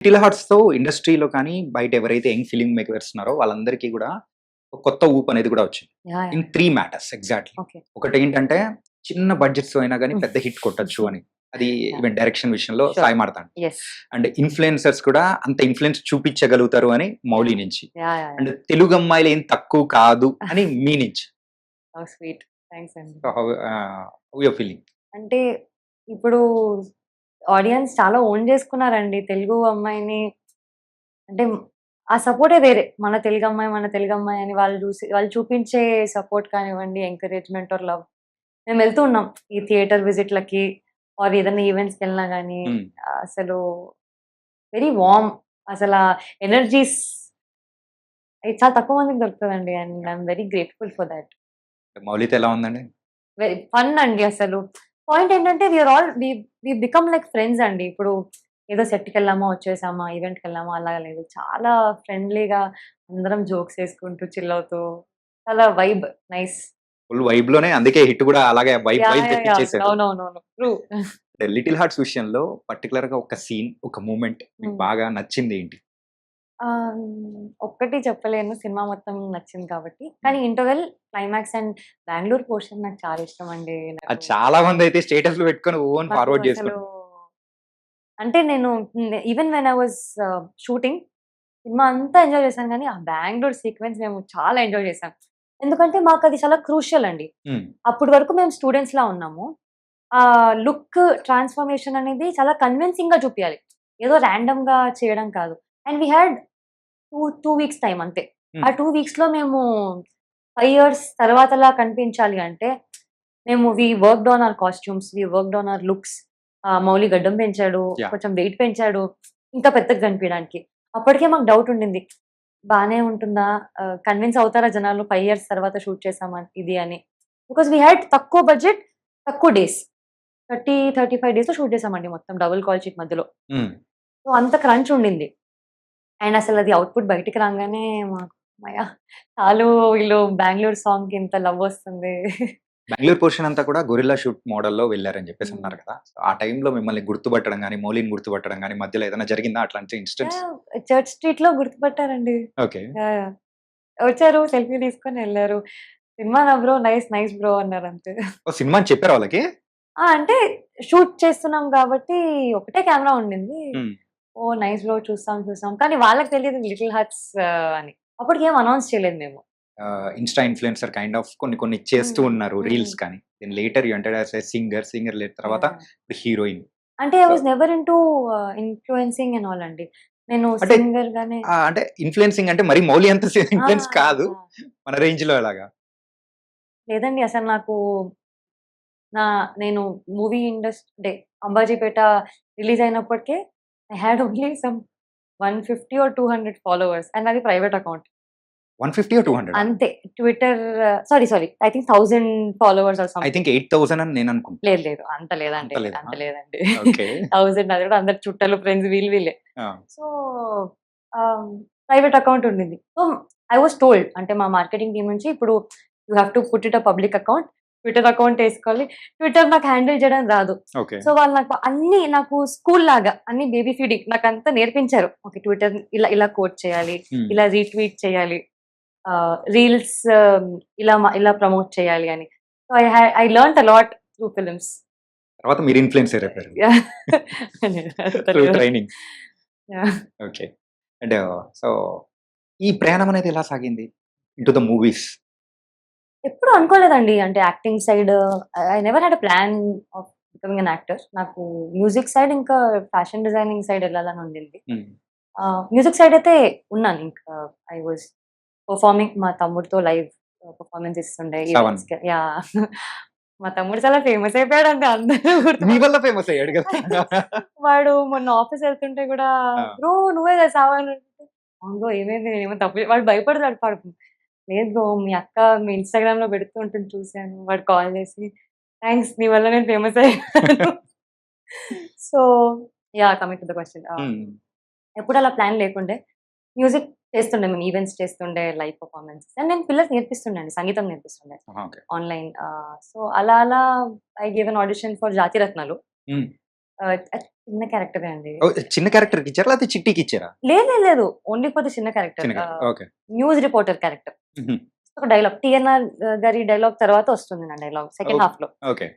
Little హార్ట్స్‌తో ఇండస్ట్రీలో కానీ, బయట ఎవరైతే యంగ్ ఫిల్మ్ మేకర్స్ ఉన్నారో వాళ్ళందరికీ గూడా ఒక కొత్త ఊపు అనేది గూడా వచ్చింది. Yeah! In yeah! 3 matters exactly. Okay. ఒకటేంటంటే చిన్న బడ్జెట్స్‌తో అయినా గాని పెద్ద హిట్ కొట్టొచ్చు అని. అది యాహ్! ఈవెన్ డైరెక్షన్ విషయంలో షూర్. సాయి మారతాండు. యెస్. అండ్ ఇన్‌ఫ్లుయెన్సర్స్ కూడా అంత ఇన్‌ఫ్లుయెన్స్ చూపించగలుగుతారు అని మౌలి నుంచి. Yeah! Yeah! And yeah! Telugu అమ్మాయిలు ఏం తక్కువ కాదు అని మీ నుంచి. How sweet. థాంక్స్ అండి. So, how you are feeling? అంటే ఇప్పుడు ఆడియన్స్ చాలా ఓన్ చేసుకున్నారండి తెలుగు అమ్మాయిని. అంటే ఆ సపోర్టే వేరే. మన తెలుగు అమ్మాయి అని వాళ్ళు చూపించే సపోర్ట్ కానివ్వండి, ఎంకరేజ్‌మెంట్ ఆర్ లవ్. మేము వెళ్తూ ఉన్నాం. ఈ థియేటర్ విజిట్‌లకి ఆర్ ఏదైనా ఈవెంట్స్‌కెళ్ళినా గాని హ్మ్. అసలు వెరీ వార్మ్. అసలా ఎనర్జీస్ అది చాలా తక్కువ మందికి దొరుకుతదండి. And I am very grateful for that. మౌలితో ఎలా ఉందండి? వెరీ ఫన్ అండి అసలు. పాయింట్ ఏంటంటే we are all we become like friends అండి. ఇప్పుడు ఏదో సెట్‌కెళ్ళామా, వచ్చేసామా, ఈవెంట్‌కెళ్ళామా అలాగా లేదు. చాలా ఫ్రెండ్లీగా అందరం జోక్స్ ఏసుకుంటూ, చిల్ అవుతూ చాలా వైబ్ నైస్. ఫుల్ వైబ్‌లోనే అందుకే హిట్ గూడా అలాగే vibe yeah! Vibe yeah! Yeah! తెప్పించేసారు. అవునవునవును. ట్రూ. అంటే 'లిటిల్ హార్ట్స్' విషయంలో పర్టిక్యులర్‌గా ఒక సీన్, ఒక మూమెంట్ మీకు హ్మ్. బాగా నచ్చిందేంటి? ఒక్కటి చెప్పలేను. సినిమా మొత్తం నచ్చింది కాబట్టి. హ్మ్. కానీ interval, climax and Bengaluru portion నాకు చాలా ఇష్టమండి. అది చాలా మందయితే స్టేటస్‌లు పెట్టుకొని నాకు ఫార్వర్డ్ అసలు చేసుకుంటారు. అంటే నేను even when I was shooting cinema అంతా ఎంజాయ్ చేశాను గానీ, ఆ బెంగుళూరు సీక్వెన్స్ మేము చాలా ఎంజాయ్ చేశాం. ఎందుకంటే మాకది చాలా క్రూషియల్ అండి. హ్మ్. అప్పటి వరకు మేము స్టూడెంట్స్‌లా ఉన్నాము. లుక్ ట్రాన్స్‌ఫర్మేషన్ అనేది చాలా కన్విన్సింగ్‌గా చూపియాలి. ఏదో రాండమ్‌గా చేయడం కాదు. And we had 2 weeks time అంతే. ఆ హ్మ్. 2 వీక్స్‌లో మేము 5 ఇయర్స్ తర్వాతలా కనిపించాలి అంటే, మేము worked on hour costumes. Worked on hour looks. Mouli గడ్డం పెంచాడు. యాహ్! కొంచెం వెయిట్ పెంచాడు. ఇంకా పెద్దగా కనిపియడానికి. అప్పటికే మాకు డౌట్ ఉండింది. బానే ఉంటుందా? కన్విన్స్ అవుతారా జనాలు 5 ఇయర్స్ తర్వాత షూట్ చేసామా ఇది అని. బికాజ్ వి హాడ్ తక్కువ బడ్జెట్, తక్కువ డేస్. 30, 35 డేస్‌లో షూట్ చేసామండి మొత్తం డబుల్ కాల్ షీట్ మధ్యలో. హ్మ్. సో, అంత క్రంచ్ ఉండింది. అండ్ అసలది ఔట్‌పుట్ బయటికి రాంగానే మాకు హమ్మయ్య! చాలు వీళ్ళు బెంగుళూరు సాంగ్‌కి ఇంత లవొస్తుంది. బెంగుళూరు పోర్షన్ అంతా కూడా గొరిల్లా షూట్ మోడల్‌లో వెళ్లారని చెప్పేసి హ్మ్. అన్నారు కదా! సో, ఆ టైంలో మిమ్మల్ని గుర్తుపట్టడం గాని, మౌలిని గుర్తుపట్టడం గాని మధ్యలో ఏదైనా జరిగిందా అట్లాంటి ఇన్సిడెంట్స్? యాహ్! చర్చ్ స్ట్రీట్‌లో గుర్తుపట్టారండి. ఓకే. యాహ్! యాహ్! వచ్చారు, సెల్ఫీ తీసుకొని ఎళ్లారు. "సినిమానా బ్రో? నైస్, నైస్ బ్రో" అన్నారంతే. ఓహ్! సినిమా అని చెప్పారా వాళ్ళకి? అంటే షూట్ చేస్తున్నాం కాబట్టి ఒకటే కెమెరా ఉండింది. హ్మ్. ఓహ్! నైస్ బ్రో చూస్తాం, చూస్తాం. కానీ వాళ్ళకి తెలీదు లిటిల్ హార్ట్స్ అని. అప్పటికేం అనౌన్స్ చేయలేదు మేము. ఇన్‌స్టా ఇన్‌ఫ్లుయెన్సర్ కైండ్ ఆఫ్ కొన్ని కొన్ని హ్మ్. చేస్తూ ఉన్నారు హ్మ్. రీల్స్ కానీ. Then later you entered as a singer. Singer తర్వాత యాహ్! ఇప్పుడు హీరోయిన్. అంటే I so, was never into influencing and all అండి. నేను అంటే సింగర్‌గానే అంటే ఇన్‌ఫ్లుయెన్సింగ్ అంటే మరీ మౌలి అంత ఆ! ఇన్‌ఫ్లుయెన్స్ కాదు. ఆ! మన రేంజ్‌లో అలాగా. లేదండి. అసలు నాకు నా నేను మూవీ అంటే 'అంబాజీపేట' రిలీజ్ అయినప్పటికే I had only some 150 or 200 followers and అది ప్రైవేట్ అకౌంట్. 150 200 అంతే. Twitter sorry I think 1000 followers or I something. Think 8000 అని నేను అనుకుంటా. లేదు లేదు. అంత లేదండి. అంత లేదా? అంత లేదండి. ఓకే. 1000 అది కూడా అందరు చుట్టాలు, ఫ్రెండ్స్ వీళ్ళే. ఆ! సో, ఆహ్, ప్రైవేట్ అకౌంట్ ఉండింది. సో, ఐ వాస్ టోల్డ్ అంటే మా మార్కెటింగ్ టీమ్ నుంచి ఇప్పుడు you have to put it a public account. Twitter account ఏసుకోవాలి. ట్విట్టర్ నాకు హ్యాండిల్ చేయడం రాదు. ఓకే. సో, వాళ్ళు నాకు స్కూల్ లాగా అన్ని బేబీ ఫీడింగ్ నాకంతా నేర్పించారు. ఓకే. ట్విట్టర్ ఇలా కోట్ చేయాలి. హ్మ్. ఇలా రీట్వీట్ చేయాలి. రీల్స్ ఇలా ప్రమోట్ చేయాలి అని. So, I learned a lot through films. తర్వాత మీరు ఇన్‌ఫ్లుయెన్సర్ అయిపోయారు. యాహ్! అంత త్రూ లేదు. Training. Yeah! Okay. And so, ఈ ప్రయాణం అనేది ఎలా సాగింది? Into the movies. ఎప్పుడు అనుకోలేదండి. అంటే acting side I never had a plan of becoming an actor. నాకు మ్యూజిక్ సైడ్ ఇంకా ఫ్యాషన్ డిజైనింగ్ సైడ్ ఎళ్ళాలని ఉండింది. హ్మ్. మ్యూజిక్ సైడ్ అయితే ఉన్నాను. ఇంకా ఐ వాస్ పెర్ఫార్మింగ్ మా తమ్ముడితో లైవ్ పెర్ఫార్మన్స్ ఇస్తుండే 'శ్రవణ్' ఈవెంట్స్‌కి. యాహ్! మా తమ్ముడు చాలా ఫేమస్ అయిపోయాడండి. అందరూ మీ గుర్తుపట్ వల్ల ఫేమస్ అయ్యాడు కదా! వాడు మొన్న ఆఫీస్ ఎళ్తుంటే గూడా ఆ! "బ్రో నువ్వే కదా శ్రావణ్" అంటే, "అవును బ్రో ఏమైంది? నేనేమో తప్పు" వాడు భయపడతాడు పాపం. లేదు బ్రో మీ అక్క మీ ఇన్‌స్టాగ్రామ్‌లో పెడుతూ ఉంటుంది చూసాను. వాడు కాల్ చేసి థాంక్స్ నీ వల్ల నేను ఫేమస్ అయ్యాను. So yeah! Coming to the question. హ్మ్. ఎప్పుడు అలా ప్లాన్ లేకుండే. మ్యూజిక్ చేస్తుండే మేము ఈవెంట్స్ చేస్తుండే లైవ్ పెర్ఫార్మన్సెస్. అండ్ నేను పిల్లలకి నేర్పిస్తుండే అండి. సంగీతం నేర్పిస్తుండే. ఆహా! ఓకే. ఆన్‌లైన్ సో అలా I gave an audition for 'Jathi Ratnalu.' Hmm. చిన్న క్యారెక్టరే అండి. చిన్న క్యారెక్టర్‌కి ఇచ్చారా? లేకపోతే చిట్టికి ఇచ్చారా? లేదు. ఓన్లీ ఫర్ ద చిన్న క్యారెక్టర్. చిన్న character. Okay. News reporter character. హుహు. ఒక డైలాగ్ టీఎన్ఆర్ గారి డైలాగ్ తర్వాత వస్తుంది నా డైలాగ్ సెకండ్ హాఫ్‌లో. ఓకే.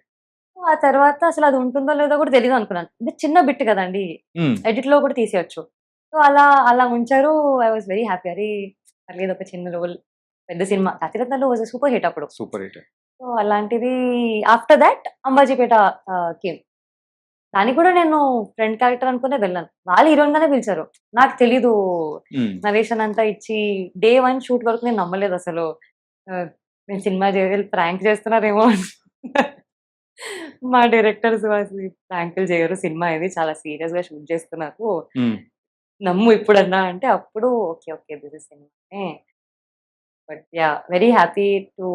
ఆ తర్వాత అసలు అది ఉంటుందో లేదో కూడా తెలీదు అనుకున్నాను. అంటే చిన్న బిట్ కదండీ! హ్మ్. ఎడిట్‌లో కూడా తీసేయొచ్చు. సో, అలా ఉంచారు. I was very happy. అరే! పర్లేదు ఒక చిన్న రోల్. పెద్ద సినిమా 'Satyaratnalu' was a super hit అప్పుడు. Super hit. సో, అలాంటిది ఆఫ్టర్ థాట్ 'అంబాజీపేట' కేమ్. దానికి కూడా నేను ఫ్రెండ్ క్యారెక్టర్ అనుకునే వెళ్ళాను. వాళ్ళు హీరోయిన్‌గానే పిలిచారు. నాకు తెలీదు. హ్మ్. నరేషన్ అంతా ఇచ్చి డే 1 షూట్ వరకు నేను నమ్మలేదసలు. నేను సినిమా ప్రాంక్ చేస్తున్నారేమో అనుకున్నా. మా డైరెక్టర్స్ అసలు ప్రాంకులు చేయరు. సినిమా ఇది చాలా సీరియస్‌గా షూట్ చేస్తున్నారు. హ్మ్. నమ్ము ఇప్పుడన్నా అంటే అప్పుడు ఓకే. దిస్ ఇస్ సినిమానే. But yeah! Very happy to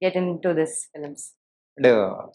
get into this films. And